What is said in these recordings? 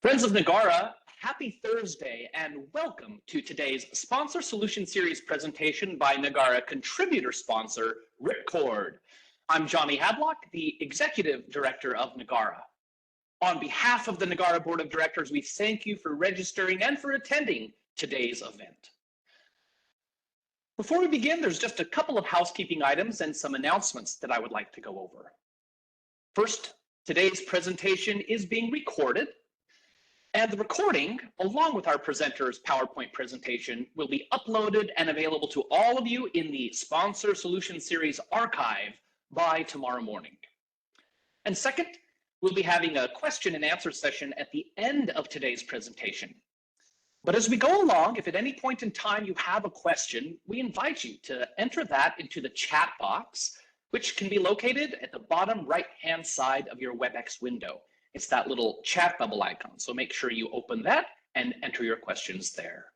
Friends of NAGARA, happy Thursday and welcome to today's Sponsor Solution Series presentation by NAGARA contributor sponsor, Ripcord. I'm Johnny Hadlock, the Executive Director of NAGARA. On behalf of the NAGARA Board of Directors, we thank you for registering and for attending today's event. Before we begin, there's just a couple of housekeeping items and some announcements that I would like to go over. First, today's presentation is being recorded, and the recording, along with our presenter's PowerPoint presentation, will be uploaded and available to all of you in the Sponsor Solution Series archive by tomorrow morning. And second, we'll be having a question and answer session at the end of today's presentation. But as we go along, if at any point in time you have a question, we invite you to enter that into the chat box, which can be located at the bottom right-hand side of your WebEx window. It's that little chat bubble icon. So make sure you open that and enter your questions there.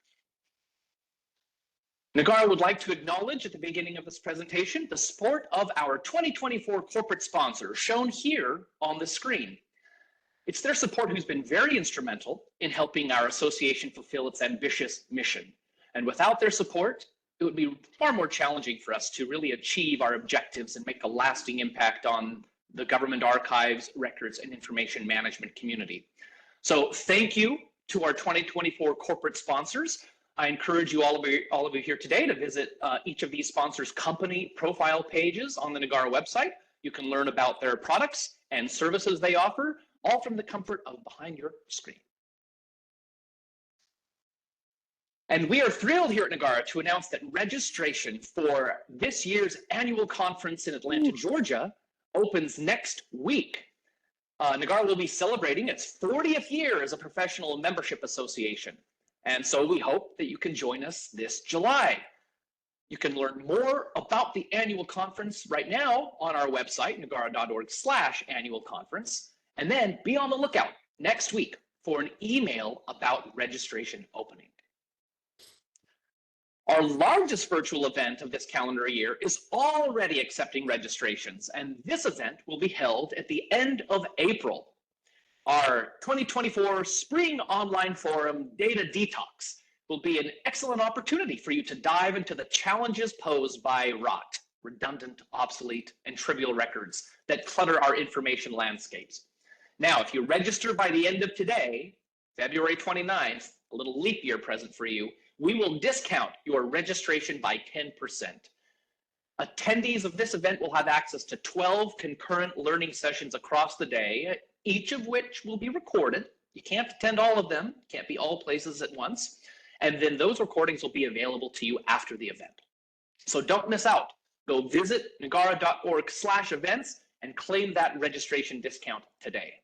NAGARA would like to acknowledge at the beginning of this presentation the support of our 2024 corporate sponsor shown here on the screen. It's their support who's been very instrumental in helping our association fulfill its ambitious mission. And without their support, it would be far more challenging for us to really achieve our objectives and make a lasting impact on the government archives, records, and information management community. So thank you to our 2024 corporate sponsors. I encourage you, all of you here today, to visit each of these sponsors' company profile pages on the NAGARA website. You can learn about their products and services they offer, all from the comfort of behind your screen. And we are thrilled here at NAGARA to announce that registration for this year's annual conference in Atlanta, Georgia, opens next week. NAGARA will be celebrating its 40th year as a professional membership association. And so we hope that you can join us this July. You can learn more about the annual conference right now on our website, nagara.org/annual conference. And then be on the lookout next week for an email about registration opening. Our largest virtual event of this calendar year is already accepting registrations, and this event will be held at the end of April. Our 2024 Spring Online Forum Data Detox will be an excellent opportunity for you to dive into the challenges posed by rot, redundant, obsolete, and trivial records that clutter our information landscapes. Now, if you register by the end of today, February 29th, a little leap year present for you, we will discount your registration by 10%. Attendees of this event will have access to 12 concurrent learning sessions across the day, each of which will be recorded. You can't attend all of them, can't be all places at once. And then those recordings will be available to you after the event. So don't miss out. Go visit nagara.org/events and claim that registration discount today.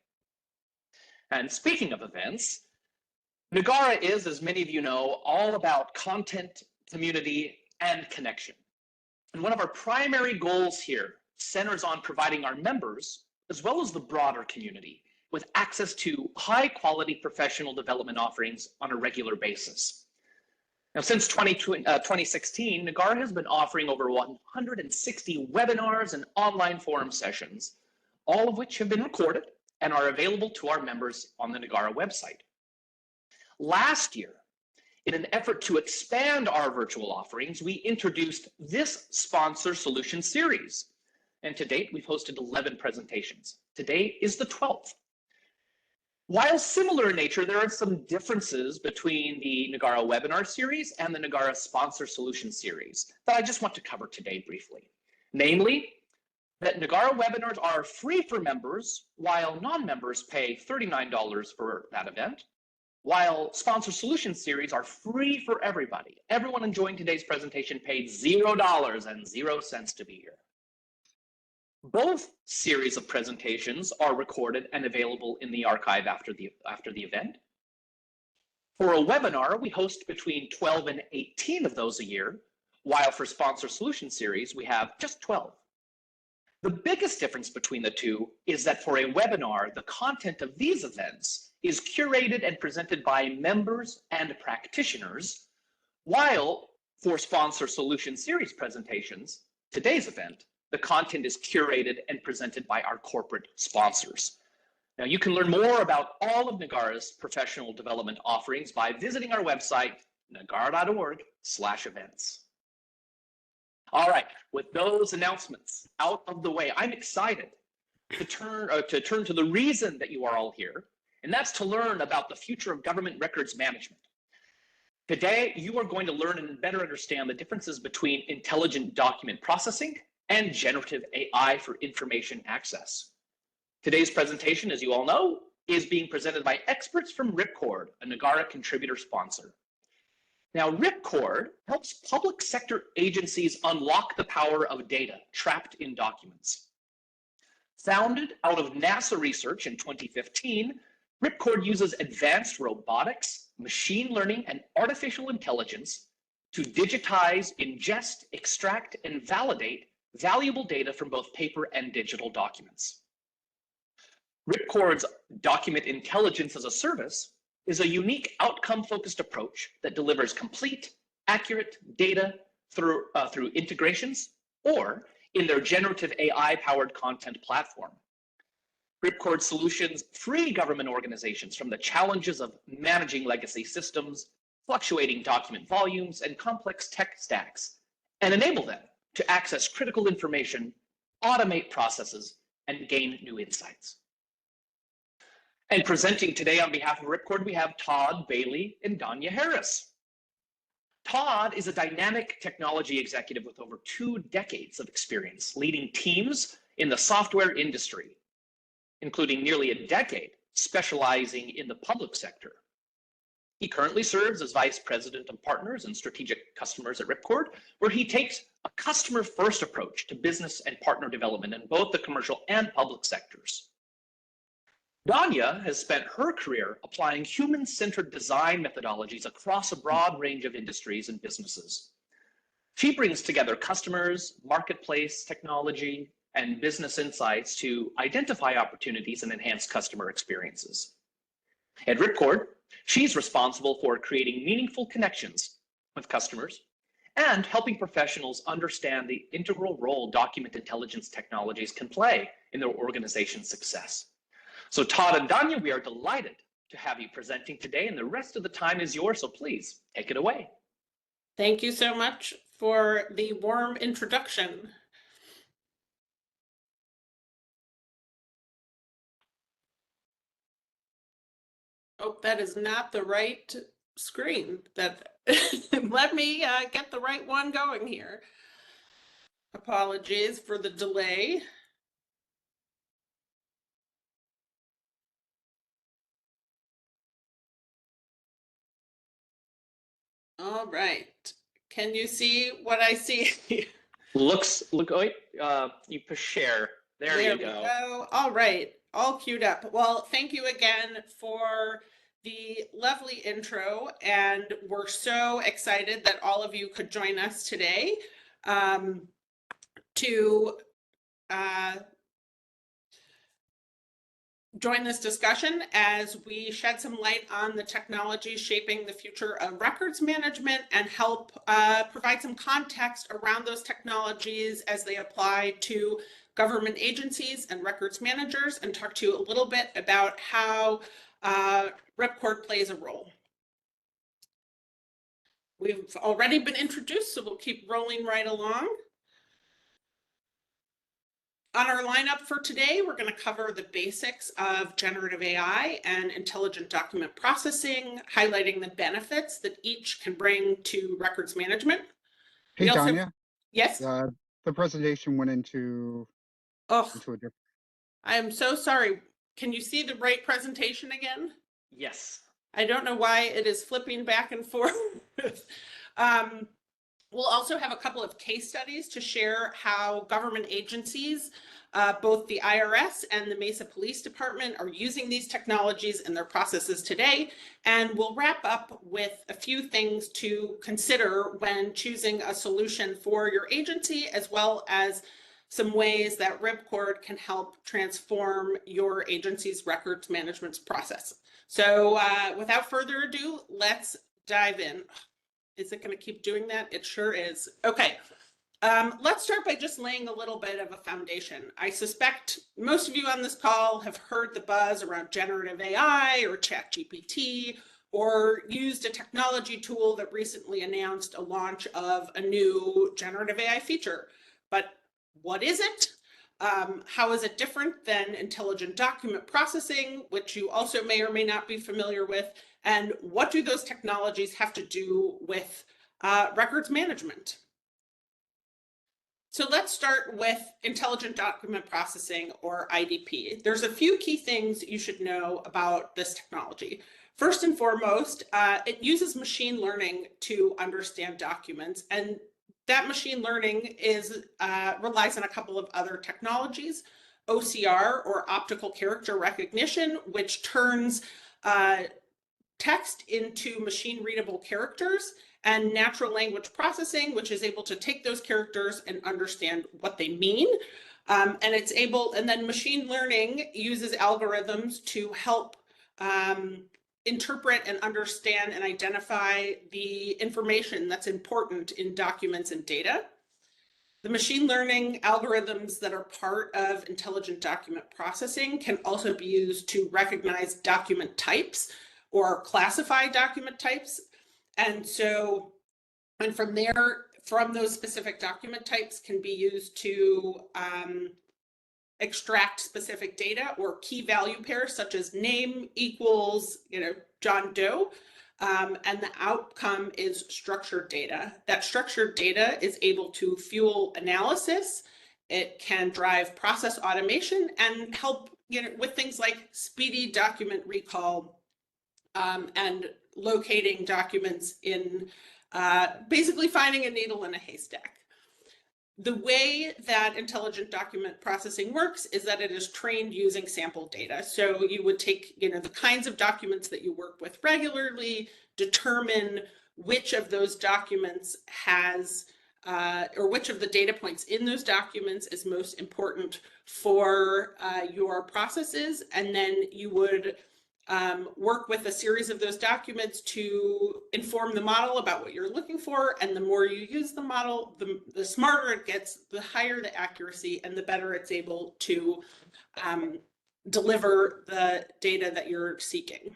And speaking of events, NAGARA is, as many of you know, all about content, community, and connection. And one of our primary goals here centers on providing our members, as well as the broader community, with access to high-quality professional development offerings on a regular basis. Now, since 2016, NAGARA has been offering over 160 webinars and online forum sessions, all of which have been recorded and are available to our members on the NAGARA website. Last year, in an effort to expand our virtual offerings, we introduced this Sponsor Solution Series. And to date, we've hosted 11 presentations. Today is the 12th. While similar in nature, there are some differences between the NAGARA webinar series and the NAGARA Sponsor Solution Series that I just want to cover today briefly. Namely, that NAGARA webinars are free for members, while non-members pay $39 for that event, while Sponsor Solution Series are free for everybody. Everyone enjoying today's presentation paid $0 to be here. Both series of presentations are recorded and available in the archive after the event. For a webinar, we host between 12 and 18 of those a year, while for Sponsor Solution Series, we have just 12. The biggest difference between the two is that for a webinar, the content of these events is curated and presented by members and practitioners, while for Sponsor Solution Series presentations, today's event, the content is curated and presented by our corporate sponsors. Now, you can learn more about all of NAGARA's professional development offerings by visiting our website, nagara.org/events. All right, with those announcements out of the way, I'm excited to turn to the reason that you are all here, and that's to learn about the future of government records management. Today, you are going to learn and better understand the differences between intelligent document processing and generative AI for information access. Today's presentation, as you all know, is being presented by experts from Ripcord, a NAGARA contributor sponsor. Now, Ripcord helps public sector agencies unlock the power of data trapped in documents. Founded out of NASA research in 2015, Ripcord uses advanced robotics, machine learning, and artificial intelligence to digitize, ingest, extract, and validate valuable data from both paper and digital documents. Ripcord's Document Intelligence as a Service is a unique outcome-focused approach that delivers complete, accurate data through integrations or in their generative AI-powered content platform. Ripcord solutions free government organizations from the challenges of managing legacy systems, fluctuating document volumes, and complex tech stacks, and enable them to access critical information, automate processes, and gain new insights. And presenting today on behalf of Ripcord, we have Todd Bailey and Danya Harris. Todd is a dynamic technology executive with over 2 decades of experience leading teams in the software industry, including nearly a decade specializing in the public sector. He currently serves as Vice President of Partners and Strategic Customers at Ripcord, where he takes a customer-first approach to business and partner development in both the commercial and public sectors. Danya has spent her career applying human-centered design methodologies across a broad range of industries and businesses. She brings together customers, marketplace technology, and business insights to identify opportunities and enhance customer experiences. At Ripcord, she's responsible for creating meaningful connections with customers and helping professionals understand the integral role document intelligence technologies can play in their organization's success. So Todd and Danya, we are delighted to have you presenting today, and the rest of the time is yours, so please take it away. Thank you so much for the warm introduction. Oh, that is not the right screen. Let me get the right one going here. Apologies for the delay. All right. Can you see what I see? You push share. There you go. All right. All queued up. Well, thank you again for the lovely intro, and we're so excited that all of you could join us today to join this discussion as we shed some light on the technology shaping the future of records management and help provide some context around those technologies as they apply to government agencies and records managers, and talk to you a little bit about how Ripcord plays a role. We've already been introduced, so we'll keep rolling right along. On our lineup for today, we're going to cover the basics of generative AI and intelligent document processing, highlighting the benefits that each can bring to records management. Hey, Danya. Yes? The presentation went into a different... I am so sorry. Can you see the right presentation again? Yes. I don't know why it is flipping back and forth. We'll also have a couple of case studies to share how government agencies, both the IRS and the Mesa Police Department, are using these technologies in their processes today. And we'll wrap up with a few things to consider when choosing a solution for your agency, as well as some ways that Ripcord can help transform your agency's records management process. So without further ado, let's dive in. Is it going to keep doing that? It sure is. Okay, Let's start by just laying a little bit of a foundation. I suspect most of you on this call have heard the buzz around generative AI or ChatGPT, or used a technology tool that recently announced a launch of a new generative AI feature. But what is it? How is it different than intelligent document processing, which you also may or may not be familiar with? And what do those technologies have to do with records management? So let's start with intelligent document processing, or IDP. There's a few key things you should know about this technology. First and foremost, it uses machine learning to understand documents, and that machine learning relies on a couple of other technologies: OCR, or optical character recognition, which turns text into machine readable characters, and natural language processing, which is able to take those characters and understand what they mean. And then machine learning uses algorithms to help interpret and understand and identify the information that's important in documents and data. The machine learning algorithms that are part of intelligent document processing can also be used to recognize document types or classify document types. And from there, from those specific document types can be used to extract specific data or key value pairs, such as name equals, John Doe. And the outcome is structured data. That structured data is able to fuel analysis. It can drive process automation and help, with things like speedy document recall, and locating documents in basically finding a needle in a haystack. The way that intelligent document processing works is that it is trained using sample data. So you would take, the kinds of documents that you work with regularly, determine which of those documents has, or which of the data points in those documents is most important for your processes, and then you would work with a series of those documents to inform the model about what you're looking for. And the more you use the model, the smarter it gets, the higher the accuracy, and the better it's able to deliver the data that you're seeking.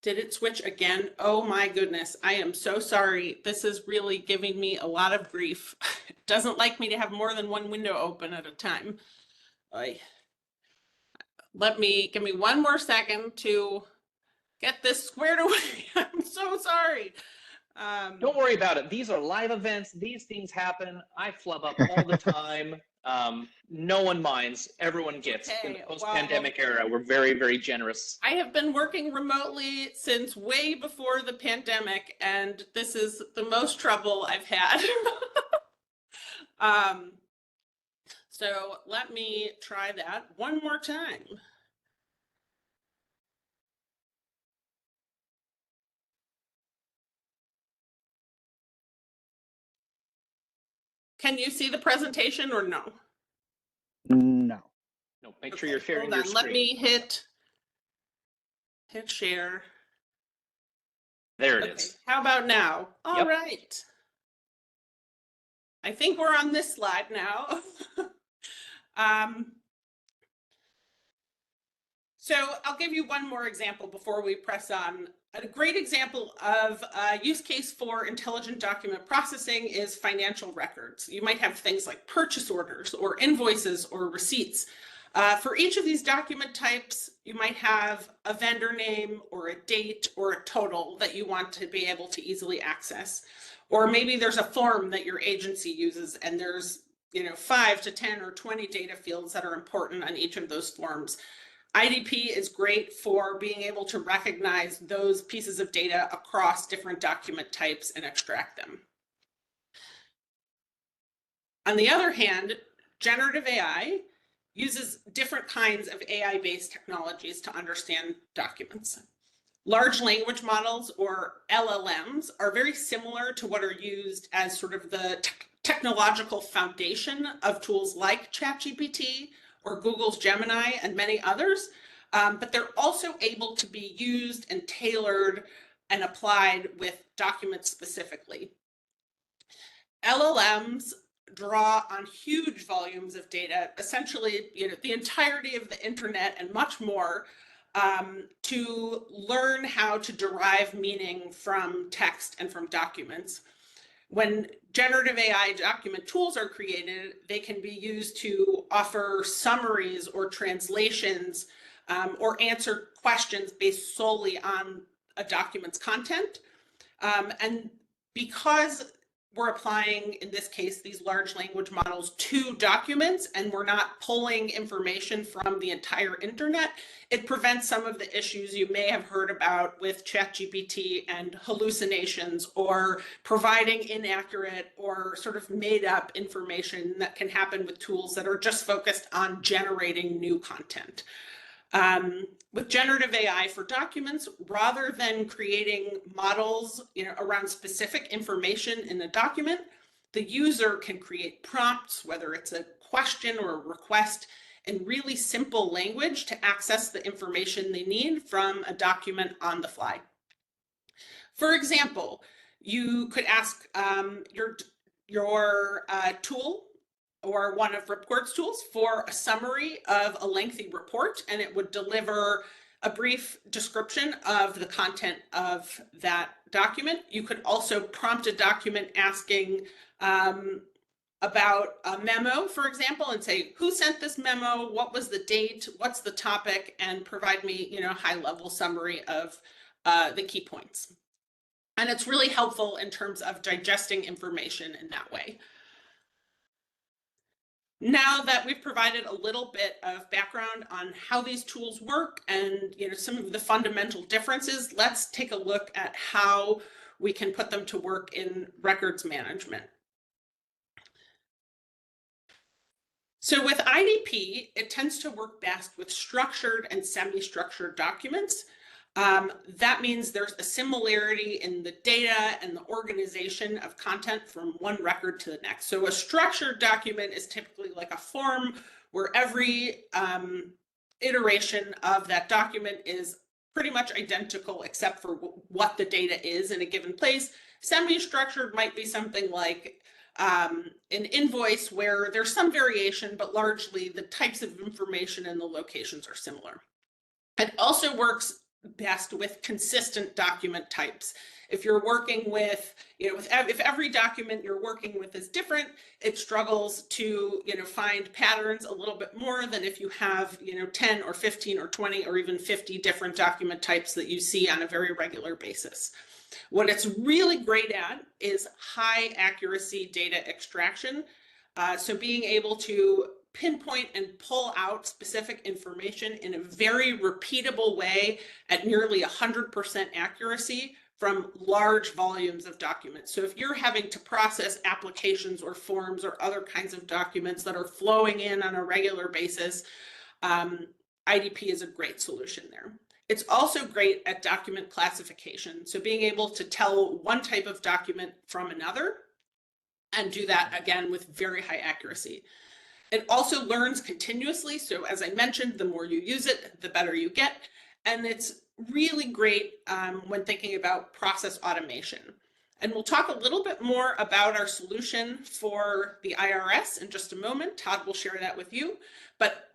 Did it switch again? Oh my goodness, I am so sorry. This is really giving me a lot of grief. It doesn't like me to have more than one window open at a time. Give me one more second to get this squared away. I'm so sorry. Don't worry about it. These are live events. These things happen. I flub up all the time. No one minds. Everyone gets. Okay, in the post-pandemic era, we're very, very generous. I have been working remotely since way before the pandemic, and this is the most trouble I've had. So let me try that one more time. Can you see the presentation or no? No. No, make sure you're Okay, sharing hold your on. screen. Let me hit share. There it Okay, is. how about now? All Yep. right. I think we're on this slide now. So I'll give you one more example before we press on. A great example of a use case for intelligent document processing is financial records. You might have things like purchase orders or invoices or receipts. For each of these document types, you might have a vendor name or a date or a total that you want to be able to easily access. Or maybe there's a form that your agency uses, and there's 5 to 10 or 20 data fields that are important on each of those forms. IDP is great for being able to recognize those pieces of data across different document types and extract them. On the other hand, generative AI uses different kinds of AI-based technologies to understand documents. Large language models, or LLMs, are very similar to what are used as sort of the technological foundation of tools like ChatGPT or Google's Gemini and many others, but they're also able to be used and tailored and applied with documents specifically. LLMs draw on huge volumes of data, essentially, the entirety of the internet and much more, to learn how to derive meaning from text and from documents. When generative AI document tools are created, they can be used to offer summaries or translations, or answer questions based solely on a document's content. And because we're applying, in this case, these large language models to documents, and we're not pulling information from the entire internet, it prevents some of the issues you may have heard about with ChatGPT and hallucinations, or providing inaccurate or sort of made up information that can happen with tools that are just focused on generating new content. With generative AI for documents, rather than creating models, around specific information in a document, the user can create prompts, whether it's a question or a request, in really simple language to access the information they need from a document on the fly. For example, you could ask your tool or one of Report's tools for a summary of a lengthy report, and it would deliver a brief description of the content of that document. You could also prompt a document asking about a memo, for example, and say, who sent this memo? What was the date? What's the topic? And provide me, a high-level summary of the key points. And it's really helpful in terms of digesting information in that way. Now that we've provided a little bit of background on how these tools work and some of the fundamental differences, let's take a look at how we can put them to work in records management. So with IDP, it tends to work best with structured and semi-structured documents. That means there's a similarity in the data and the organization of content from one record to the next. So a structured document is typically like a form where every iteration of that document is pretty much identical except for what the data is in a given place. Semi-structured might be something like an invoice where there's some variation, but largely the types of information and the locations are similar. It also works best with consistent document types. If you're working with, if every document you're working with is different, it struggles to, find patterns a little bit more than if you have, 10 or 15 or 20 or even 50 different document types that you see on a very regular basis. What it's really great at is high accuracy data extraction. So being able to pinpoint and pull out specific information in a very repeatable way at nearly 100% accuracy from large volumes of documents. So if you're having to process applications or forms or other kinds of documents that are flowing in on a regular basis, IDP is a great solution there. It's also great at document classification. So being able to tell one type of document from another and do that again with very high accuracy. It also learns continuously. So as I mentioned, the more you use it, the better you get. And it's really great when thinking about process automation. And we'll talk a little bit more about our solution for the IRS in just a moment. Todd will share that with you. But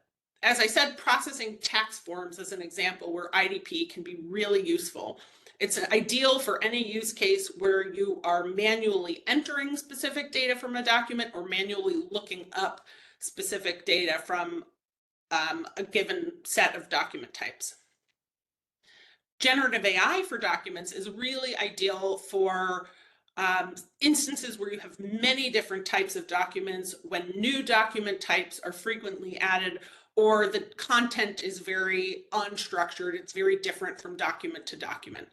as I said, processing tax forms is an example where IDP can be really useful. It's ideal for any use case where you are manually entering specific data from a document or manually looking up specific data from a given set of document types. Generative AI for documents is really ideal for instances where you have many different types of documents, when new document types are frequently added, or the content is very unstructured. It's very different from document to document.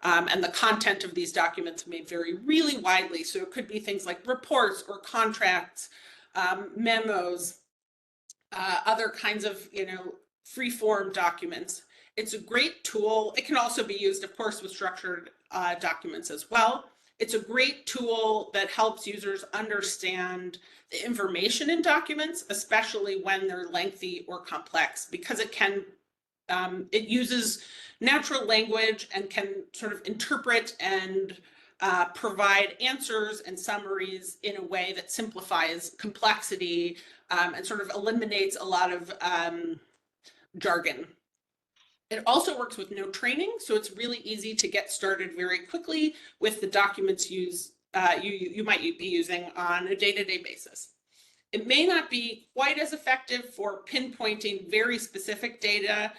And the content of these documents may vary really widely. So it could be things like reports or contracts, memos, other kinds of, free-form documents. It's a great tool. It can also be used, of course, with structured documents as well. It's a great tool that helps users understand the information in documents, especially when they're lengthy or complex, because it uses natural language and can sort of interpret and provide answers and summaries in a way that simplifies complexity and sort of eliminates a lot of jargon. It also works with no training, so it's really easy to get started very quickly with the documents you might be using on a day-to-day basis. It may not be quite as effective for pinpointing very specific data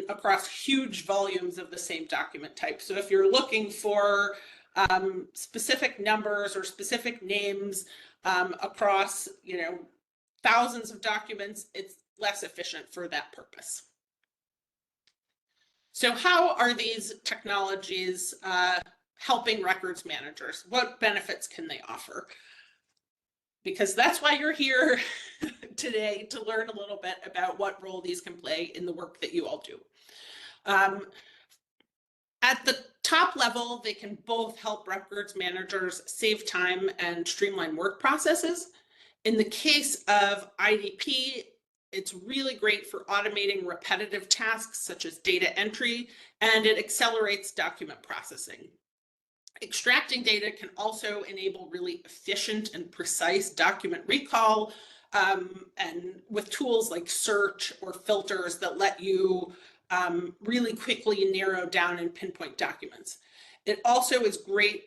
across huge volumes of the same document type. So if you're looking for specific numbers or specific names across, thousands of documents, it's less efficient for that purpose. So how are these technologies helping records managers? What benefits can they offer? Because that's why you're here today, to learn a little bit about what role these can play in the work that you all do. At the top level, they can both help records managers save time and streamline work processes. In the case of IDP, it's really great for automating repetitive tasks such as data entry, and it accelerates document processing. Extracting data can also enable really efficient and precise document recall, and with tools like search or filters that let you really quickly narrow down and pinpoint documents. It also is great,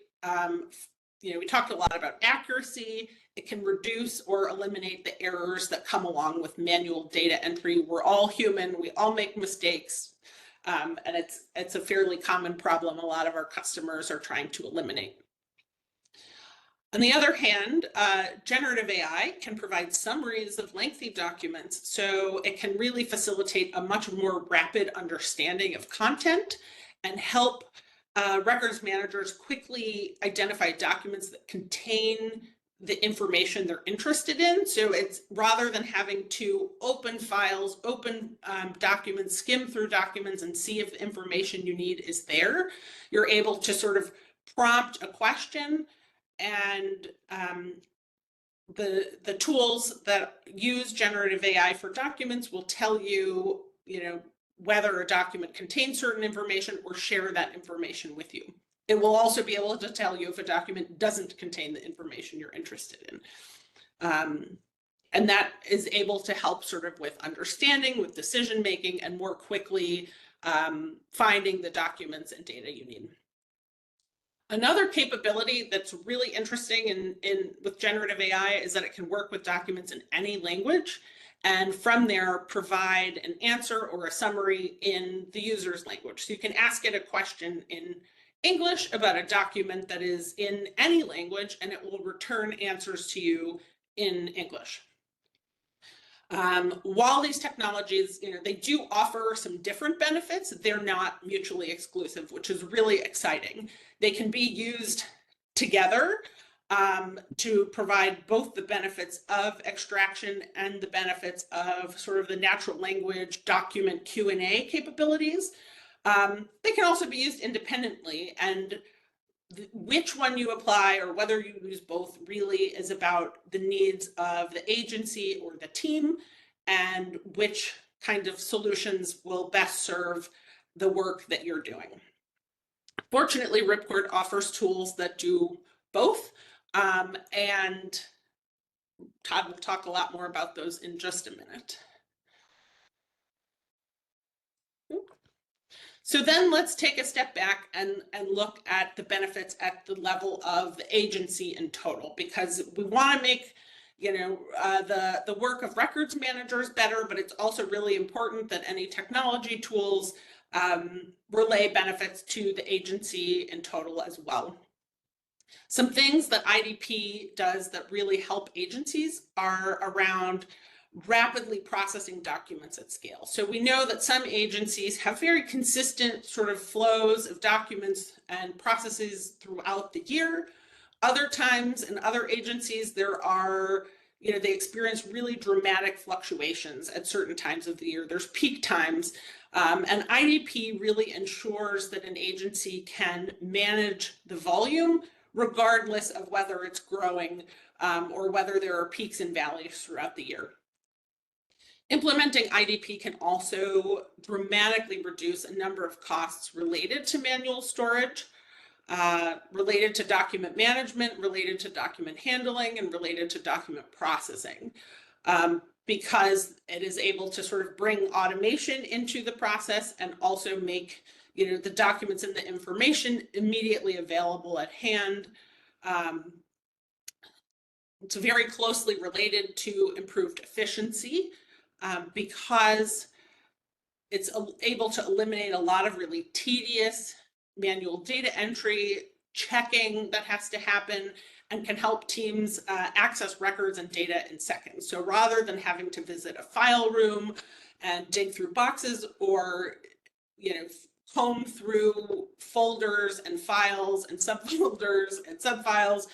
we talked a lot about accuracy. It can reduce or eliminate the errors that come along with manual data entry. We're all human, we all make mistakes, and it's a fairly common problem a lot of our customers are trying to eliminate. On the other hand, generative AI can provide summaries of lengthy documents, so it can really facilitate a much more rapid understanding of content and help records managers quickly identify documents that contain the information they're interested in. So it's rather than having to open files, open documents, skim through documents and see if the information you need is there, you're able to sort of prompt a question, and the tools that use generative AI for documents will tell you, whether a document contains certain information or share that information with you. It will also be able to tell you if a document doesn't contain the information you're interested in. And that is able to help sort of with understanding, with decision making, and more quickly finding the documents and data you need. Another capability that's really interesting with generative AI is that it can work with documents in any language, and from there provide an answer or a summary in the user's language. So you can ask it a question in English about a document that is in any language, and it will return answers to you in English. While these technologies, they do offer some different benefits, they're not mutually exclusive, which is really exciting. They can be used together to provide both the benefits of extraction and the benefits of sort of the natural language document Q&A capabilities. They can also be used independently, and which one you apply or whether you use both really is about the needs of the agency or the team, and which kind of solutions will best serve the work that you're doing. Fortunately, Ripcord offers tools that do both, and Todd will talk a lot more about those in just a minute. So then let's take a step back and look at the benefits at the level of the agency in total, because we want to make the work of records managers better, but it's also really important that any technology tools relay benefits to the agency in total as well. Some things that IDP does that really help agencies are around rapidly processing documents at scale. So we know that some agencies have very consistent sort of flows of documents and processes throughout the year. Other times in other agencies, there are, they experience really dramatic fluctuations at certain times of the year. There's peak times, and IDP really ensures that an agency can manage the volume regardless of whether it's growing or whether there are peaks and valleys throughout the year. Implementing IDP can also dramatically reduce a number of costs related to manual storage. related to document management, related to document handling, and related to document processing. Because it is able to sort of bring automation into the process and also make the documents and the information immediately available at hand. It's very closely related to improved efficiency because it's able to eliminate a lot of really tedious manual data entry, checking that has to happen, and can help teams access records and data in seconds. So rather than having to visit a file room and dig through boxes or comb through folders and files and subfolders and subfiles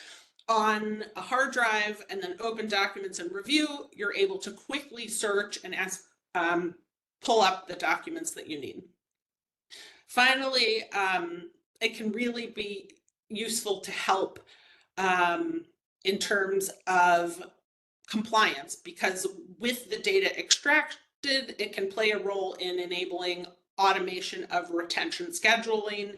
on a hard drive and then open documents and review, you're able to quickly search and pull up the documents that you need. Finally, it can really be useful to help in terms of compliance, because with the data extracted, it can play a role in enabling automation of retention scheduling,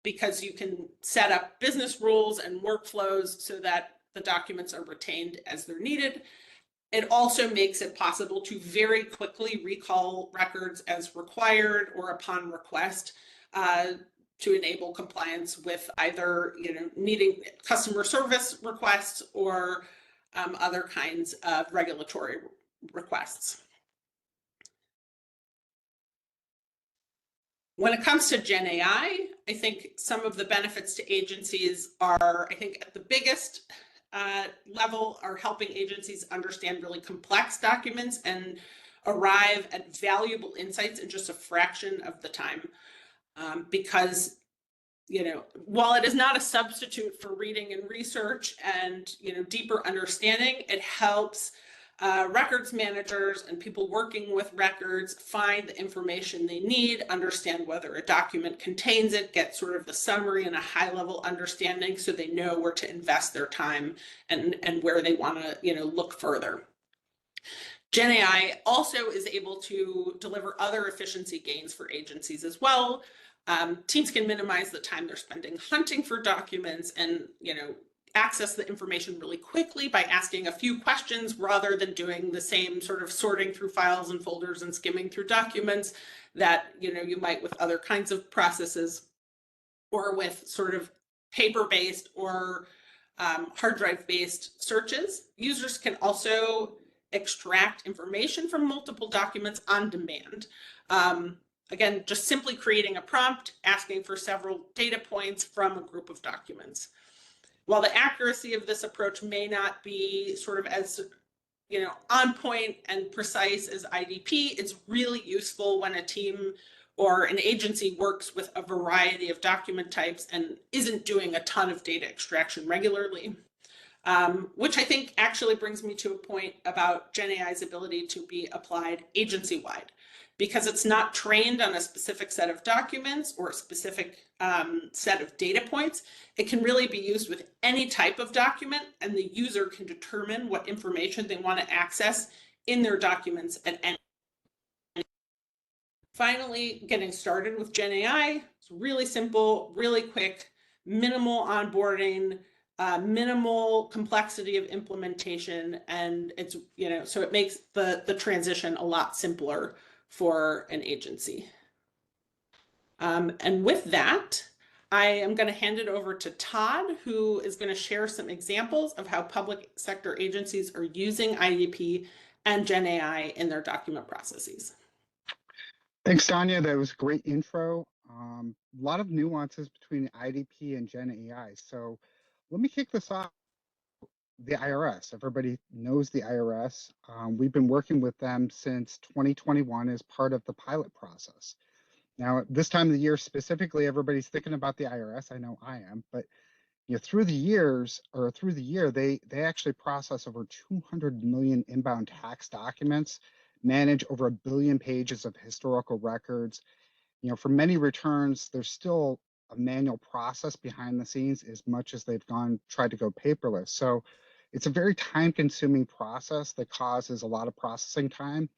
because you can set up business rules and workflows so that the documents are retained as they're needed. It also makes it possible to very quickly recall records as required or upon request to enable compliance with either needing customer service requests or other kinds of regulatory requests. When it comes to Gen AI, I think some of the benefits to agencies are, I think at the biggest level, are helping agencies understand really complex documents and arrive at valuable insights in just a fraction of the time. Because, while it is not a substitute for reading and research and, deeper understanding, it helps records managers and people working with records find the information they need, understand whether a document contains it, get sort of the summary and a high-level understanding so they know where to invest their time and where they want to look further. Gen AI also is able to deliver other efficiency gains for agencies as well. Teams can minimize the time they're spending hunting for documents and access the information really quickly by asking a few questions rather than doing the same sort of sorting through files and folders and skimming through documents that you might with other kinds of processes or with sort of paper-based or hard drive-based searches. Users can also extract information from multiple documents on demand. Again, just simply creating a prompt, asking for several data points from a group of documents. While the accuracy of this approach may not be sort of as on point and precise as IDP, it's really useful when a team or an agency works with a variety of document types and isn't doing a ton of data extraction regularly. Which I think actually brings me to a point about Gen AI's ability to be applied agency-wide. Because it's not trained on a specific set of documents or a specific set of data points, it can really be used with any type of document, and the user can determine what information they want to access in their documents at any. Finally, getting started with Gen AI, it's really simple, really quick, minimal onboarding, minimal complexity of implementation, and it's so it makes the transition a lot simpler for an agency. And with that, I am going to hand it over to Todd, who is going to share some examples of how public sector agencies are using IDP and Gen AI in their document processes. Thanks, Tanya. That was a great intro. A lot of nuances between IDP and Gen AI. So let me kick this off. The IRS. Everybody knows the IRS. We've been working with them since 2021 as part of the pilot process. Now, this time of the year specifically, everybody's thinking about the IRS. I know I am, but through the year, they actually process over 200 million inbound tax documents, manage over 1 billion pages of historical records. For many returns, there's still a manual process behind the scenes as much as they've tried to go paperless. So it's a very time-consuming process that causes a lot of processing time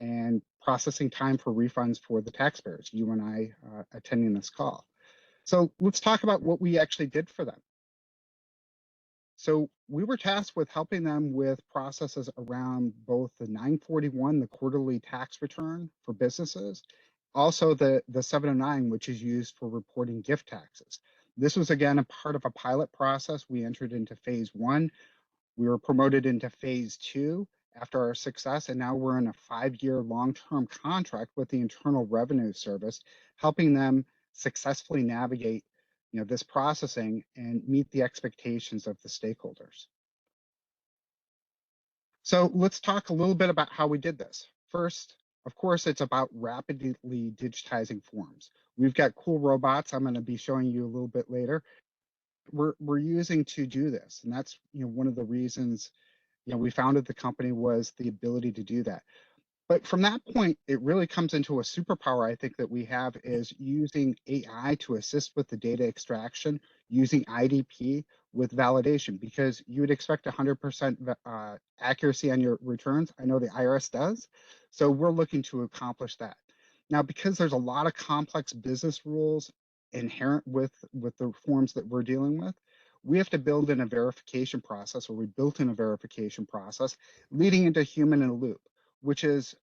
for refunds for the taxpayers, you and I attending this call. So let's talk about what we actually did for them. So we were tasked with helping them with processes around both the 941, the quarterly tax return for businesses, also the 709, which is used for reporting gift taxes. This was again a part of a pilot process. We entered into phase 1. We were promoted into phase 2 after our success, and now we're in a 5-year long-term contract with the Internal Revenue Service, helping them successfully navigate this processing and meet the expectations of the stakeholders. So let's talk a little bit about how we did this. First, of course, it's about rapidly digitizing forms. We've got cool robots I'm going to be showing you a little bit later. We're using to do this, and that's one of the reasons we founded the company, was the ability to do that. But from that point, it really comes into a superpower I think that we have, is using AI to assist with the data extraction, using IDP with validation, because you would expect 100% accuracy on your returns. I know the IRS does. So we're looking to accomplish that. Now, because there's a lot of complex business rules inherent with the forms that we're dealing with, we have to build in a verification process, or we built in a verification process leading into human in a loop, which is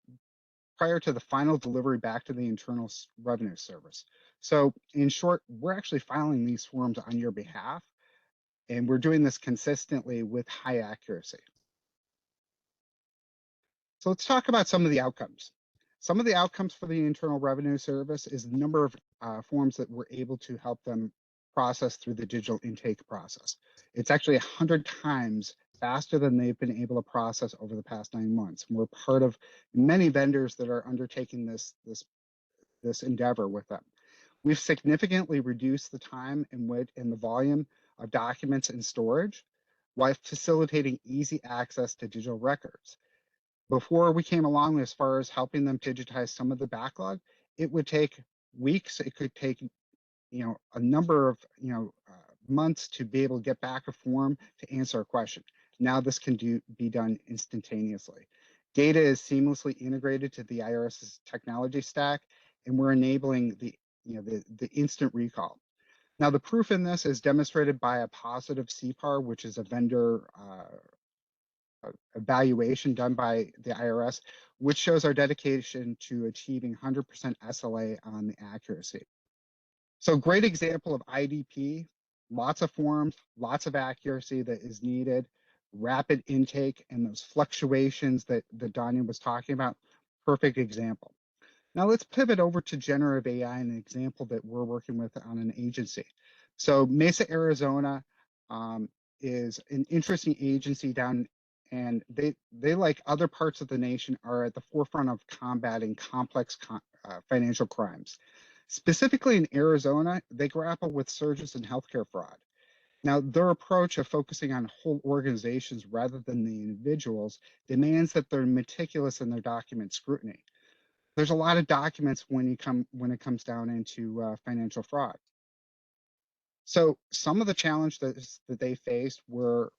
prior to the final delivery back to the Internal Revenue Service. So in short, we're actually filing these forms on your behalf, and we're doing this consistently with high accuracy. So let's talk about some of the outcomes. Some of the outcomes for the Internal Revenue Service is the number of forms that we're able to help them process through the digital intake process. It's actually 100 times faster than they've been able to process over the past 9 months. And we're part of many vendors that are undertaking this endeavor with them. We've significantly reduced the time and the volume of documents in storage, while facilitating easy access to digital records. Before we came along, as far as helping them digitize some of the backlog, it would take weeks. It could take a number of months to be able to get back a form to answer a question. Now this can be done instantaneously. Data is seamlessly integrated to the IRS's technology stack, and we're enabling the instant recall. Now the proof in this is demonstrated by a positive CPAR, which is a vendor evaluation done by the IRS, which shows our dedication to achieving 100% SLA on the accuracy. So great example of IDP, lots of forms, lots of accuracy that is needed, rapid intake, and those fluctuations that Danya was talking about, perfect example. Now let's pivot over to generative AI, an example that we're working with on an agency. So Mesa, Arizona is an interesting agency down, and they like other parts of the nation, are at the forefront of combating complex financial crimes. Specifically in Arizona, they grapple with surges in healthcare fraud. Now, their approach of focusing on whole organizations rather than the individuals demands that they're meticulous in their document scrutiny. There's a lot of documents when it comes down into financial fraud. So some of the challenges that they faced were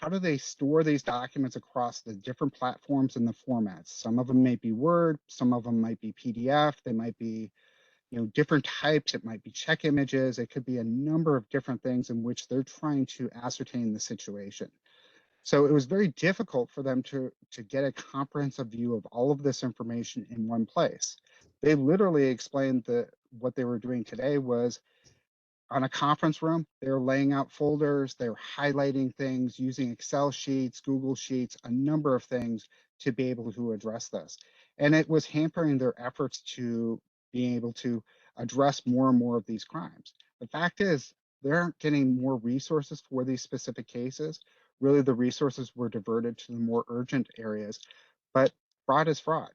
how do they store these documents across the different platforms and the formats? Some of them may be Word, some of them might be PDF, they might be different types. It might be check images. It could be a number of different things in which they're trying to ascertain the situation. So it was very difficult for them to get a comprehensive view of all of this information in one place. They literally explained that what they were doing today was, on a conference room, they were laying out folders, they were highlighting things, using Excel sheets, Google Sheets, a number of things to be able to address this. And it was hampering their efforts to being able to address more and more of these crimes. The fact is, they aren't getting more resources for these specific cases. Really, the resources were diverted to the more urgent areas, but fraud is fraud.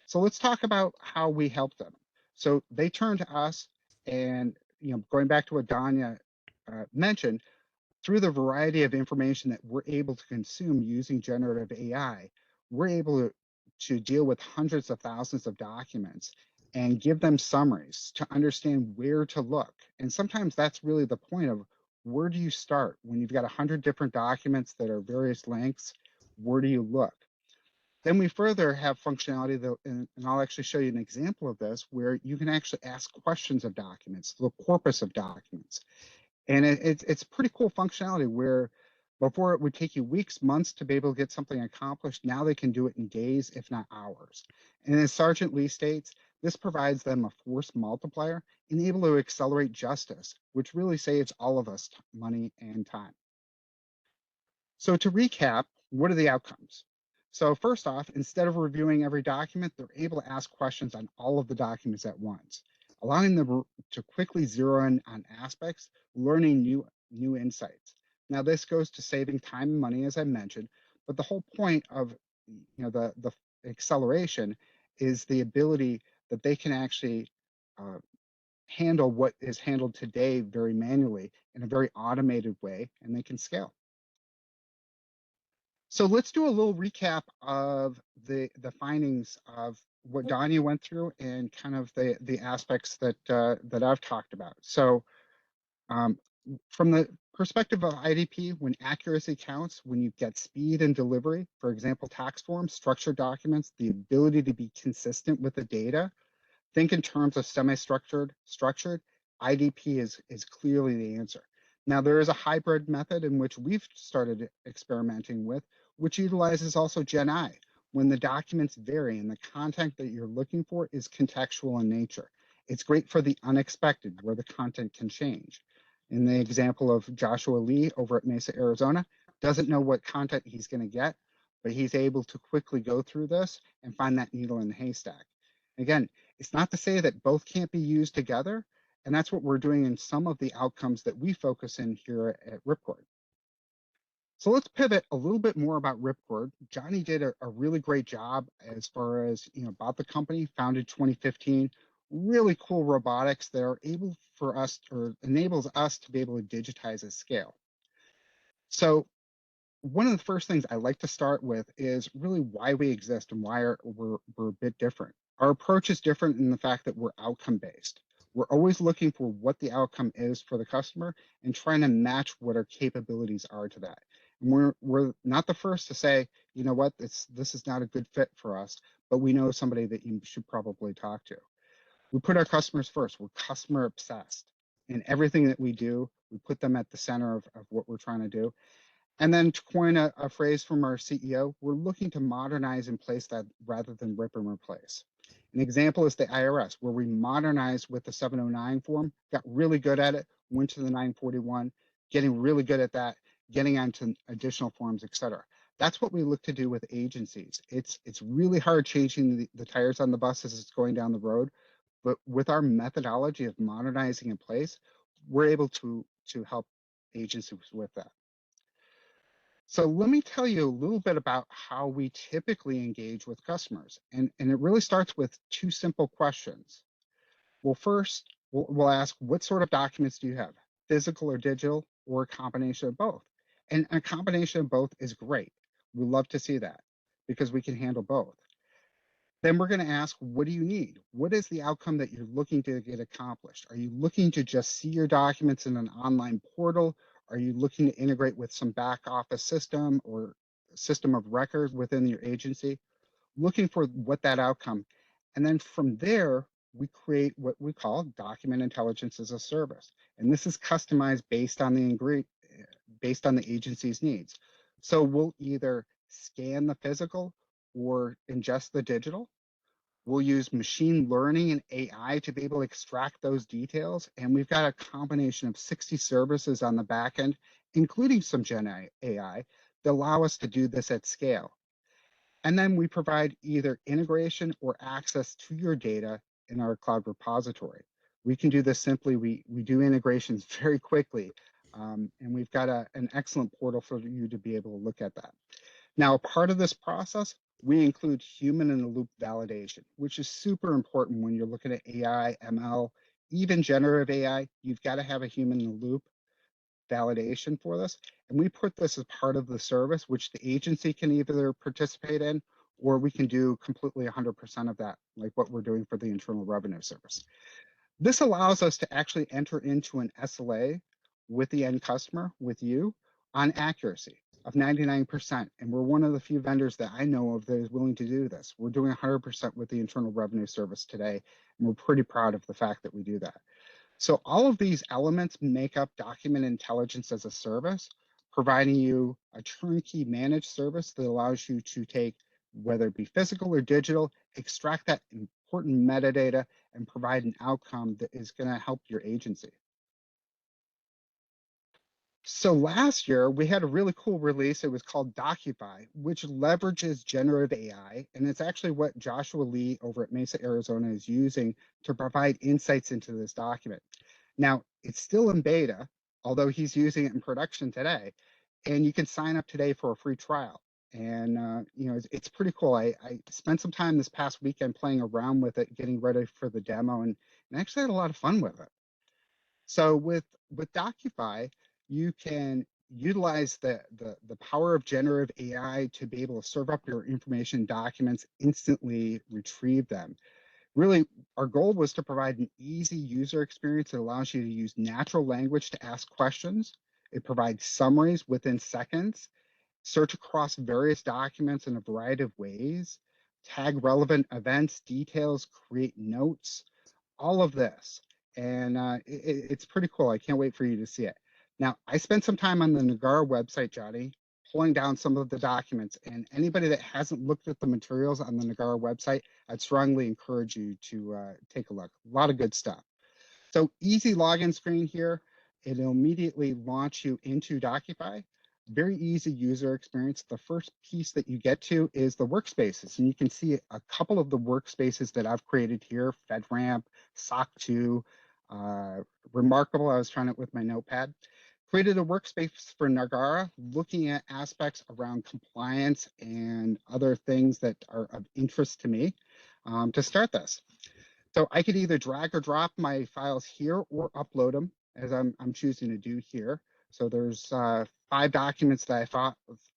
So let's talk about how we help them. So they turn to us, and going back to what Danya mentioned, through the variety of information that we're able to consume using generative AI, we're able to deal with hundreds of thousands of documents and give them summaries to understand where to look. And sometimes that's really the point of, where do you start? When you've got 100 different documents that are various lengths, where do you look? Then we further have functionality that, and I'll actually show you an example of this, where you can actually ask questions of documents, the corpus of documents. And it's pretty cool functionality where before it would take you weeks, months to be able to get something accomplished. Now they can do it in days, if not hours. And as Sergeant Lee states, this provides them a force multiplier and able to accelerate justice, which really saves all of us money and time. So to recap, what are the outcomes? So first off, instead of reviewing every document, they're able to ask questions on all of the documents at once, allowing them to quickly zero in on aspects, learning new insights. Now this goes to saving time and money, as I mentioned, but the whole point of the acceleration is the ability that they can actually uh, handle what is handled today very manually in a very automated way, and they can scale. So let's do a little recap of the findings of what Danya went through and kind of the aspects that that I've talked about. So um, from the perspective of IDP, when accuracy counts, when you get speed and delivery, for example, tax forms, structured documents, the ability to be consistent with the data, think in terms of semi-structured, structured, IDP is clearly the answer. Now, there is a hybrid method in which we've started experimenting with, which utilizes also Gen I, when the documents vary and the content that you're looking for is contextual in nature. It's great for the unexpected, where the content can change. In the example of Joshua Lee over at Mesa, Arizona, doesn't know what content he's going to get, but he's able to quickly go through this and find that needle in the haystack. Again, it's not to say that both can't be used together, and that's what we're doing in some of the outcomes that we focus in here at Ripcord. So let's pivot a little bit more about Ripcord. Johnny did a really great job as far as, about the company, founded 2015, really cool robotics that are able for us, or enables us to be able to digitize at scale. So one of the first things I like to start with is really why we exist and why we're a bit different. Our approach is different in the fact that we're outcome based. We're always looking for what the outcome is for the customer and trying to match what our capabilities are to that. And we're not the first to say, you know what, this is not a good fit for us, but we know somebody that you should probably talk to. We put our customers first. We're customer obsessed. In everything that we do, we put them at the center of what we're trying to do. And then to coin a phrase from our CEO, we're looking to modernize and place that rather than rip and replace. An example is the IRS, where we modernized with the 709 form, got really good at it, went to the 941, getting really good at that, getting onto additional forms, et cetera. That's what we look to do with agencies. It's really hard changing the tires on the bus as it's going down the road, but with our methodology of modernizing in place, we're able to help agencies with that. So let me tell you a little bit about how we typically engage with customers. And it really starts with two simple questions. Well, first, we'll ask, what sort of documents do you have? Physical or digital, or a combination of both? And a combination of both is great. We love to see that because we can handle both. Then we're going to ask, what do you need? What is the outcome that you're looking to get accomplished? Are you looking to just see your documents in an online portal? Are you looking to integrate with some back office system or system of record within your agency? Looking for what that outcome. And then from there, we create what we call document intelligence as a service. And this is customized based on based on the agency's needs. So we'll either scan the physical or ingest the digital. We'll use machine learning and AI to be able to extract those details. And we've got a combination of 60 services on the back end, including some Gen AI, that allow us to do this at scale. And then we provide either integration or access to your data in our cloud repository. We can do this simply. We do integrations very quickly. And we've got an excellent portal for you to be able to look at that. Now, a part of this process, we include human in the loop validation, which is super important when you're looking at AI, ML, even generative AI. You've got to have a human in the loop validation for this. And we put this as part of the service, which the agency can either participate in, or we can do completely 100% of that, like what we're doing for the Internal Revenue Service. This allows us to actually enter into an SLA with the end customer, with you, on accuracy of 99%. And we're one of the few vendors that I know of that is willing to do this. We're doing 100% with the Internal Revenue Service today, and we're pretty proud of the fact that we do that. So all of these elements make up document intelligence as a service, providing you a turnkey managed service that allows you to take, whether it be physical or digital, extract that important metadata and provide an outcome that is going to help your agency. So last year we had a really cool release. It was called Docufy, which leverages generative AI. And it's actually what Joshua Lee over at Mesa, Arizona is using to provide insights into this document. Now, it's still in beta, although he's using it in production today. And you can sign up today for a free trial. And it's pretty cool. I spent some time this past weekend playing around with it, getting ready for the demo, and actually had a lot of fun with it. So with Docufy, you can utilize the power of generative AI to be able to serve up your information documents, instantly retrieve them. Really, our goal was to provide an easy user experience that allows you to use natural language to ask questions. It provides summaries within seconds, search across various documents in a variety of ways, tag relevant events, details, create notes, all of this. And it's pretty cool. I can't wait for you to see it. Now, I spent some time on the NAGARA website, Johnny, pulling down some of the documents. And anybody that hasn't looked at the materials on the NAGARA website, I'd strongly encourage you to take a look. A lot of good stuff. So easy login screen here. It'll immediately launch you into Docufy. Very easy user experience. The first piece that you get to is the workspaces. And you can see a couple of the workspaces that I've created here: FedRAMP, SOC 2, Remarkable. I was trying it with my notepad. Created a workspace for NAGARA, looking at aspects around compliance and other things that are of interest to me to start this. So I could either drag or drop my files here or upload them, as I'm choosing to do here. So there's 5 documents that I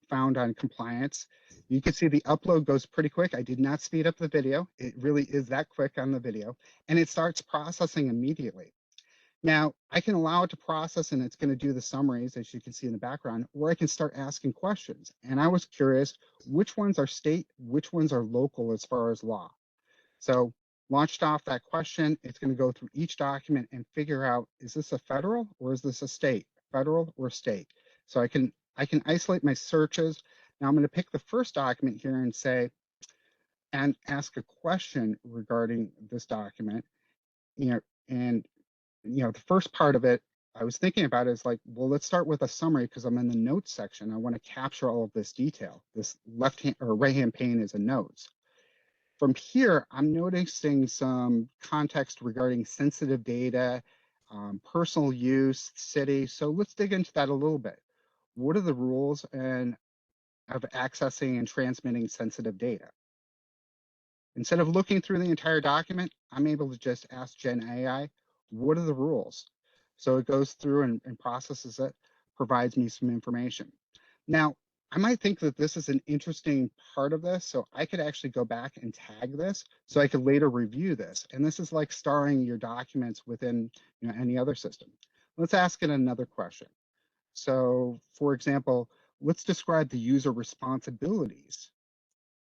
found on compliance. You can see the upload goes pretty quick. I did not speed up the video. It really is that quick on the video. And it starts processing immediately. Now, I can allow it to process, and it's going to do the summaries, as you can see in the background, or I can start asking questions. And I was curious, which ones are state, which ones are local as far as law? So launched off that question, it's going to go through each document and figure out, is this a federal or is this a state? Federal or state? So I can isolate my searches. Now I'm going to pick the first document here and say, and ask a question regarding this document. And the first part of it I was thinking about is like, well, let's start with a summary because I'm in the notes section. I want to capture all of this detail. This left hand or right hand pane is a notes. From here, I'm noticing some context regarding sensitive data, personal use, city. So let's dig into that a little bit. What are the rules of accessing and transmitting sensitive data? Instead of looking through the entire document, I'm able to just ask Gen AI, what are the rules? So it goes through and processes it, provides me some information. Now, I might think that this is an interesting part of this, so I could actually go back and tag this so I could later review this. And this is like starring your documents within any other system. Let's ask it another question. So for example, let's describe the user responsibilities.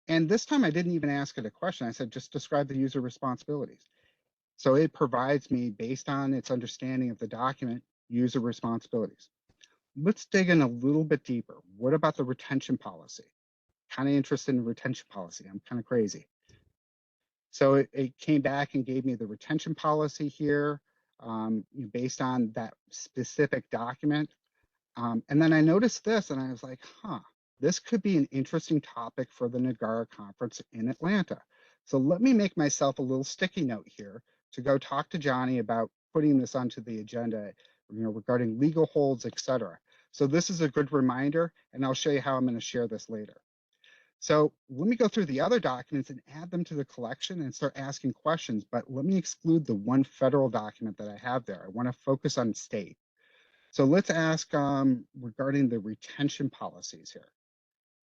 And this time I didn't even ask it a question. I said, just describe the user responsibilities. So it provides me, based on its understanding of the document, user responsibilities. Let's dig in a little bit deeper. What about the retention policy? Kind of interested in retention policy. I'm kind of crazy. So it came back and gave me the retention policy here based on that specific document. And then I noticed this and I was like, this could be an interesting topic for the NAGARA conference in Atlanta. So let me make myself a little sticky note here to go talk to Johnny about putting this onto the agenda, regarding legal holds, et cetera. So this is a good reminder, and I'll show you how I'm going to share this later. So let me go through the other documents and add them to the collection and start asking questions, but let me exclude the one federal document that I have there. I want to focus on state. So let's ask regarding the retention policies here.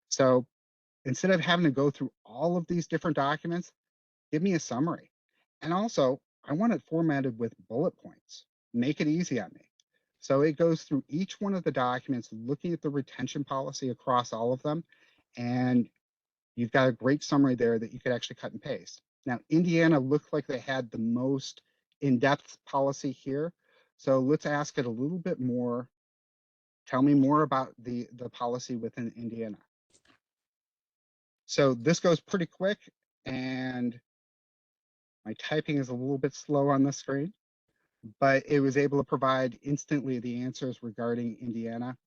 So instead of having to go through all of these different documents, give me a summary. And also, I want it formatted with bullet points. Make it easy on me. So it goes through each one of the documents, looking at the retention policy across all of them. And you've got a great summary there that you could actually cut and paste. Now, Indiana looked like they had the most in-depth policy here. So let's ask it a little bit more. Tell me more about the policy within Indiana. So this goes pretty quick, and my typing is a little bit slow on the screen, but it was able to provide instantly the answers regarding Indiana.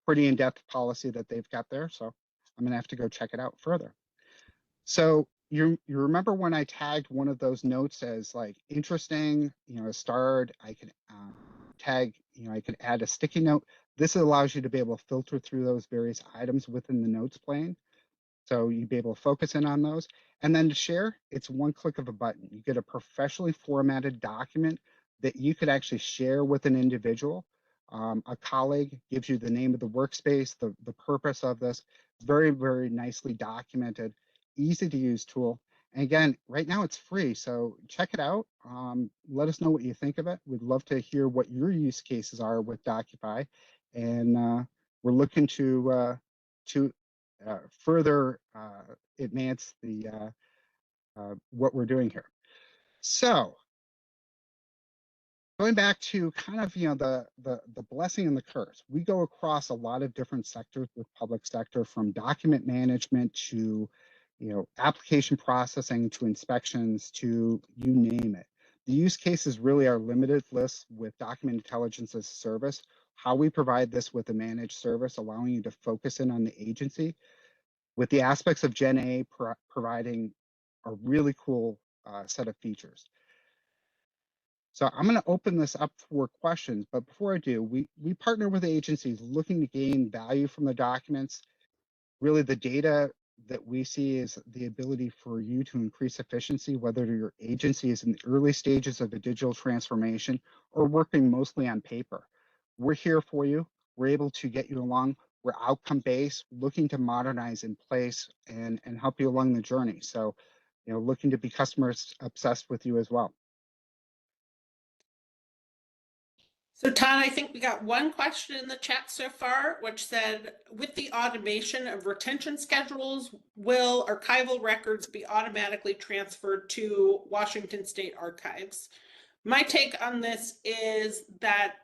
Pretty in-depth policy that they've got there. So I'm gonna have to go check it out further. So you remember when I tagged one of those notes as like interesting, starred, I could tag, I could add a sticky note. This allows you to be able to filter through those various items within the notes pane. So you'd be able to focus in on those. And then to share, it's one click of a button. You get a professionally formatted document that you could actually share with an individual. A colleague gives you the name of the workspace, the purpose of this, very, very nicely documented, easy to use tool. And again, right now it's free, so check it out. Let us know what you think of it. We'd love to hear what your use cases are with Docufy. And we're looking to further advance the what we're doing here. So going back to kind of the blessing and the curse, we go across a lot of different sectors with public sector, from document management to application processing to inspections to you name it. The use cases really are limited list with document intelligence as a service. How we provide this with a managed service, allowing you to focus in on the agency, with the aspects of Gen A providing a really cool set of features. So I'm going to open this up for questions, but before I do, we partner with agencies looking to gain value from the documents. Really, the data that we see is the ability for you to increase efficiency, whether your agency is in the early stages of a digital transformation or working mostly on paper. We're here for you. We're able to get you along. We're outcome-based, looking to modernize in place and help you along the journey. So, looking to be customers obsessed with you as well. So Todd, I think we got one question in the chat so far, which said, with the automation of retention schedules, will archival records be automatically transferred to Washington State Archives? My take on this is that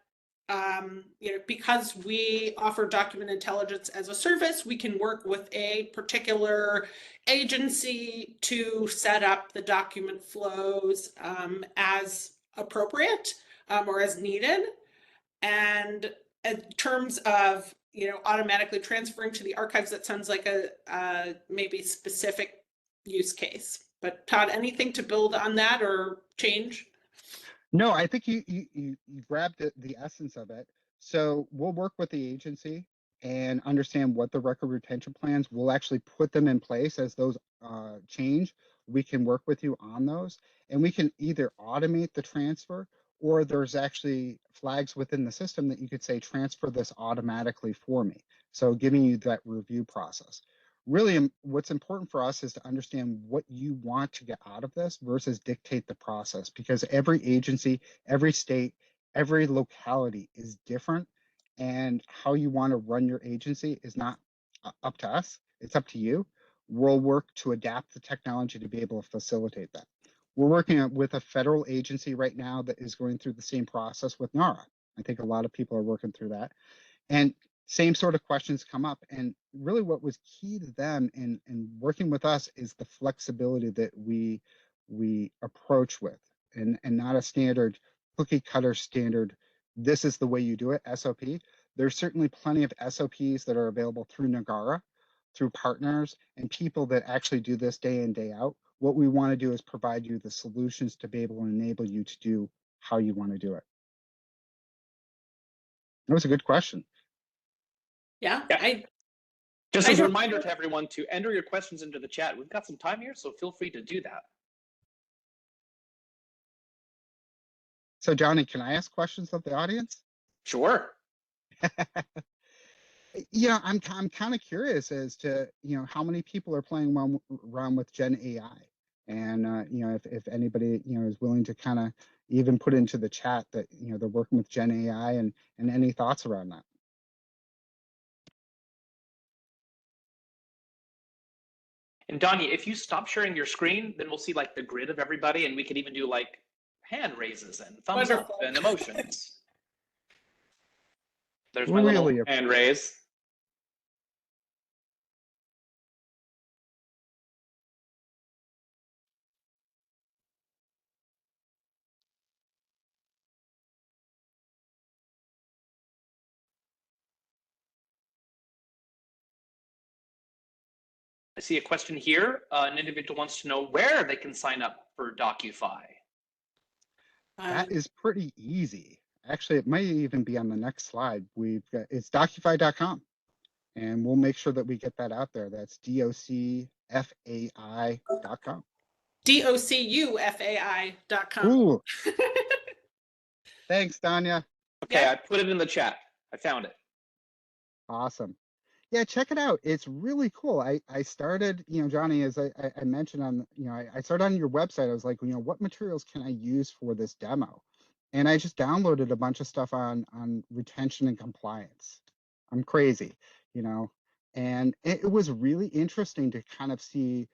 because we offer document intelligence as a service, we can work with a particular agency to set up the document flows as appropriate or as needed. And in terms of automatically transferring to the archives, that sounds like a maybe specific use case. But Todd, anything to build on that or change? No, I think you grabbed the essence of it. So we'll work with the agency and understand what the record retention plans. We'll actually put them in place as those change. We can work with you on those, and we can either automate the transfer, or there's actually flags within the system that you could say, transfer this automatically for me. So giving you that review process. Really, what's important for us is to understand what you want to get out of this versus dictate the process, because every agency, every state, every locality is different, and how you want to run your agency is not up to us. It's up to you. We'll work to adapt the technology to be able to facilitate that. We're working with a federal agency right now that is going through the same process with NARA. I think a lot of people are working through that. And same sort of questions come up. And really what was key to them in working with us is the flexibility that we approach with, and not a standard cookie cutter standard. This is the way you do it, SOP. There's certainly plenty of SOPs that are available through NAGARA, through partners and people that actually do this day in, day out. What we want to do is provide you the solutions to be able to enable you to do how you want to do it. That was a good question. Yeah. Just as a reminder to everyone to enter your questions into the chat. We've got some time here, so feel free to do that. So Johnny, can I ask questions of the audience? Sure. I'm kind of curious as to how many people are playing around with Gen AI, And if anybody is willing to kind of even put into the chat that they're working with Gen AI and any thoughts around that. And Danya, if you stop sharing your screen, then we'll see like the grid of everybody, and we could even do like hand raises and thumbs Wonderful. up and emotions. There's my Really little hand raise. I see a question here. An individual wants to know where they can sign up for DocuFi. That is pretty easy. Actually, it might even be on the next slide. It's docufy.com, and we'll make sure that we get that out there. That's docufai.com. docufai.com. Ooh, thanks, Danya. Okay, Yeah. I put it in the chat. I found it. Awesome. Yeah, check it out. It's really cool. I started, Johnny, as I mentioned I started on your website. I was like, what materials can I use for this demo? And I just downloaded a bunch of stuff on retention and compliance. I'm crazy, and it was really interesting to kind of see,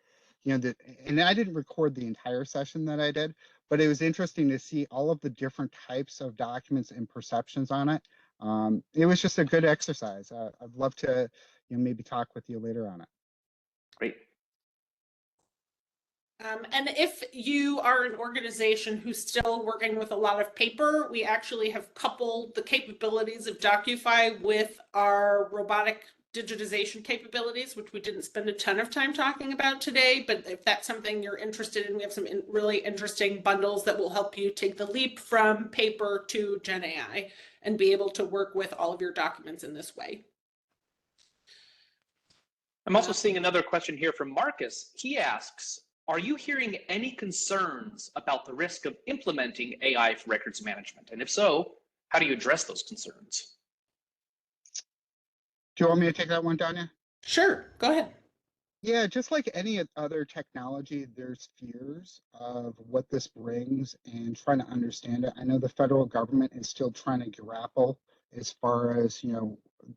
and I didn't record the entire session that I did, but it was interesting to see all of the different types of documents and perceptions on it. It was just a good exercise. I'd love to maybe talk with you later on it. Great. And if you are an organization who's still working with a lot of paper, we actually have coupled the capabilities of DocuFi with our robotic digitization capabilities, which we didn't spend a ton of time talking about today. But if that's something you're interested in, we have some really interesting bundles that will help you take the leap from paper to Gen AI and be able to work with all of your documents in this way. I'm also seeing another question here from Marcus. He asks, are you hearing any concerns about the risk of implementing AI for records management? And if so, how do you address those concerns? Do you want me to take that one, Danya? Sure, go ahead. Yeah, just like any other technology, there's fears of what this brings and trying to understand it. I know the federal government is still trying to grapple as far as,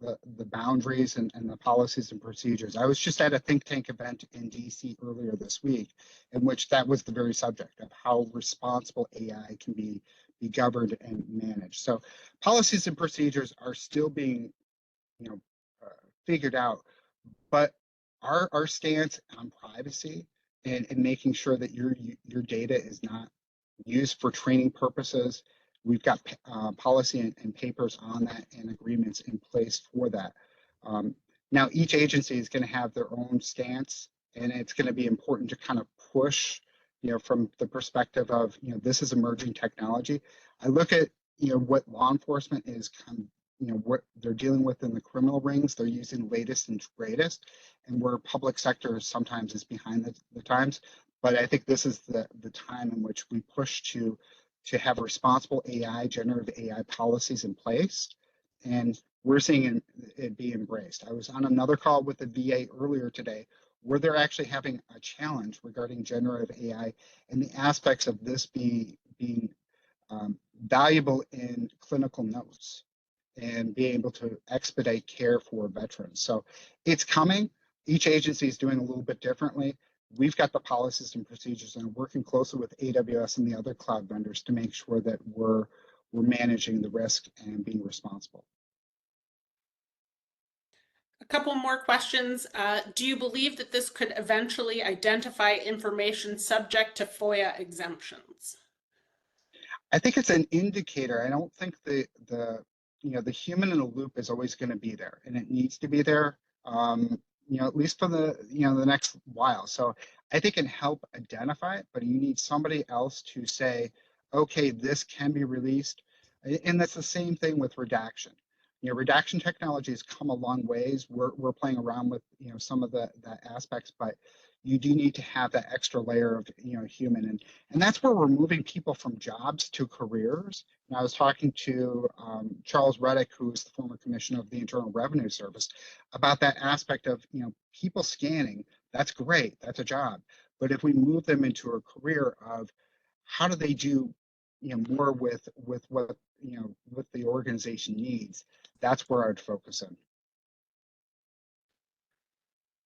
the boundaries and the policies and procedures. I was just at a think tank event in DC earlier this week, in which that was the very subject of how responsible AI can be governed and managed. So policies and procedures are still being, figured out, but our stance on privacy and making sure that your data is not used for training purposes. We've got policy and papers on that and agreements in place for that. Now, each agency is going to have their own stance, and it's going to be important to kind of push, from the perspective of, this is emerging technology. I look at, what law enforcement is what they're dealing with in the criminal rings. They're using latest and greatest, and where public sector sometimes is behind the times. But I think this is the time in which we push to have responsible AI, generative AI policies in place, and we're seeing it be embraced. I was on another call with the VA earlier today, where they're actually having a challenge regarding generative AI and the aspects of this being valuable in clinical notes and be able to expedite care for veterans. So it's coming. Each agency is doing a little bit differently. We've got the policies and procedures and working closely with AWS and the other cloud vendors to make sure that we're managing the risk and being responsible. A couple more questions. Do you believe that this could eventually identify information subject to FOIA exemptions? I think it's an indicator. I don't think the human in the loop is always going to be there, and it needs to be there, at least for the next while. So I think it can help identify it, but you need somebody else to say, okay, this can be released. And that's the same thing with redaction. Redaction technology has come a long ways. We're playing around with some of the aspects, but you do need to have that extra layer of human, and that's where we're moving people from jobs to careers. And I was talking to Charles Reddick, who is the former commissioner of the Internal Revenue Service, about that aspect of people scanning. That's great, that's a job, But if we move them into a career of how do they do, more with what, what the organization needs, that's where I'd focus on.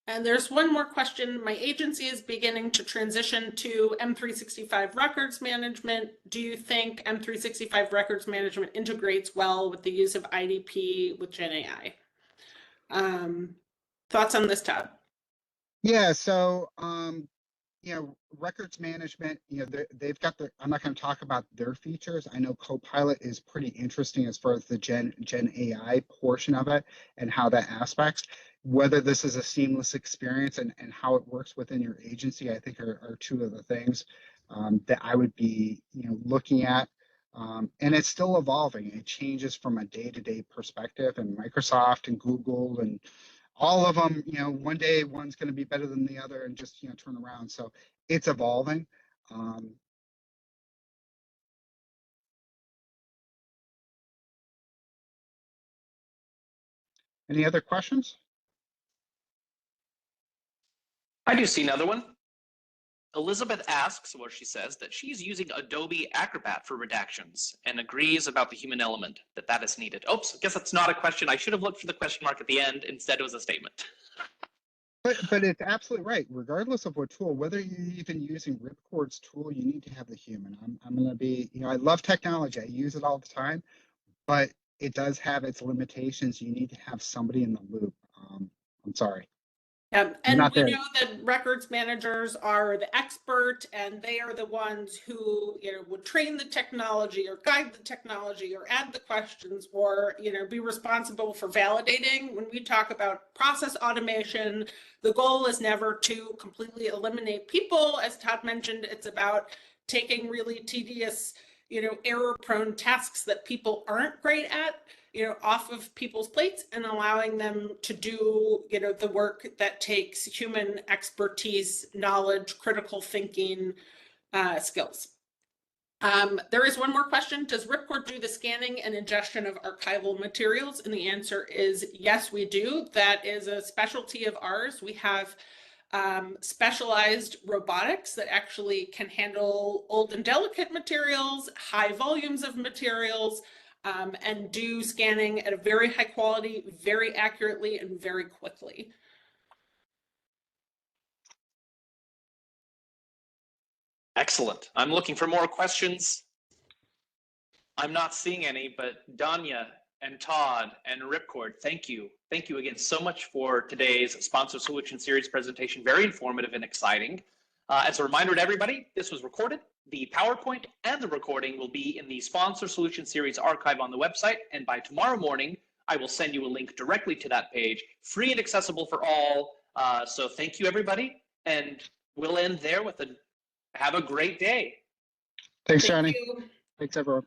And there's one more question. My agency is beginning to transition to M365 records management. Do you think M365 records management integrates well with the use of IDP with Gen AI? Thoughts on this, Todd? Yeah, so records management, they've got I'm not going to talk about their features. I know Copilot is pretty interesting as far as the Gen AI portion of it and how that aspects. Whether this is a seamless experience and how it works within your agency, I think are two of the things that I would be, looking at. And it's still evolving. It changes from a day-to-day perspective, and Microsoft and Google and all of them, one day one's going to be better than the other and just, turn around. So it's evolving. Any other questions? I do see another one. Elizabeth asks, or she says, that she's using Adobe Acrobat for redactions and agrees about the human element, that is needed. Oops, I guess that's not a question. I should have looked for the question mark at the end. Instead, it was a statement. But it's absolutely right. Regardless of what tool, whether you're even using Ripcord's tool, you need to have the human. I'm going to be, I love technology. I use it all the time, but it does have its limitations. You need to have somebody in the loop. I'm sorry. And not we there. know that records managers are the expert, and they are the ones who, would train the technology or guide the technology or add the questions or, be responsible for validating. When we talk about process automation, the goal is never to completely eliminate people. As Todd mentioned, it's about taking really tedious, error-prone tasks that people aren't great at, off of people's plates and allowing them to do, the work that takes human expertise, knowledge, critical thinking skills. There is one more question. Does Ripcord do the scanning and ingestion of archival materials? And the answer is yes, we do. That is a specialty of ours. We have specialized robotics that actually can handle old and delicate materials, high volumes of materials, and do scanning at a very high quality, very accurately, and very quickly. Excellent. I'm looking for more questions. I'm not seeing any, but Danya and Todd and Ripcord, thank you. Thank you again so much for today's Sponsor Solution Series presentation. Very informative and exciting. As a reminder to everybody, this was recorded. The PowerPoint and the recording will be in the Sponsor Solution Series archive on the website, and by tomorrow morning, I will send you a link directly to that page, free and accessible for all. So thank you, everybody, and we'll end there with have a great day. Thanks, Johnny. Thank you. Thanks, everyone.